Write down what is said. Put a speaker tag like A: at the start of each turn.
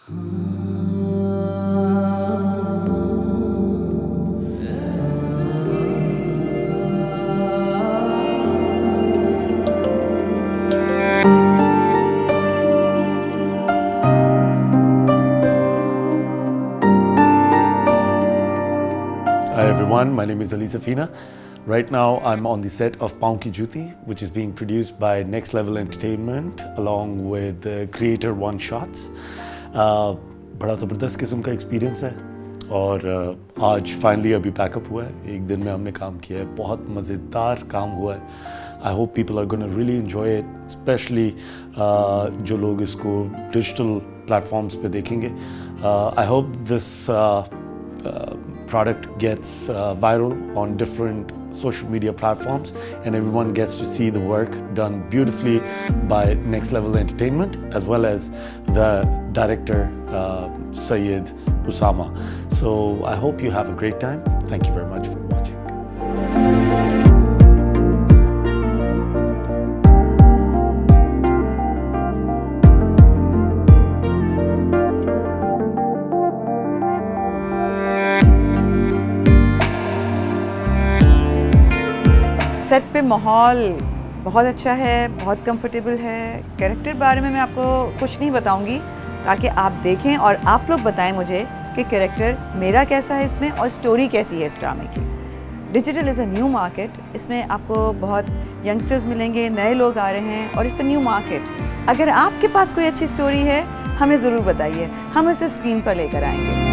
A: Hi everyone, my name is Ali Safina. Right now I'm on the set of Paon Ki Juti, which is being produced by Next Level Entertainment along with the creator One Shots. बड़ा ज़बरदस्त किस्म का experience है और आज finally अभी pack up हुआ है। एक दिन में हमने काम किया है, बहुत मज़ेदार काम हुआ है। I hope people are going to really enjoy it, especially जो लोग इसको डिजिटल प्लेटफॉर्म्स पे देखेंगे। I hope this product gets viral on different social media platforms and everyone gets to see the work done beautifully by Next Level Entertainment as well as the director Syed Usama. So I hope you have a great time. Thank you very much for watching.
B: Set पे माहौल बहुत अच्छा है, बहुत comfortable है। Character बारे में मैं आपको कुछ नहीं बताऊंगी ताकि आप देखें और आप लोग बताएं मुझे कि कैरेक्टर मेरा कैसा है इसमें और स्टोरी कैसी है इस ड्रामे की। Digital is a new market, इसमें आपको बहुत यंगस्टर्स मिलेंगे, नए लोग आ रहे हैं और इट्स अ न्यू मार्केट। अगर आपके पास कोई अच्छी स्टोरी है हमें ज़रूर बताइए, हम इसे स्क्रीन पर लेकर आएंगे।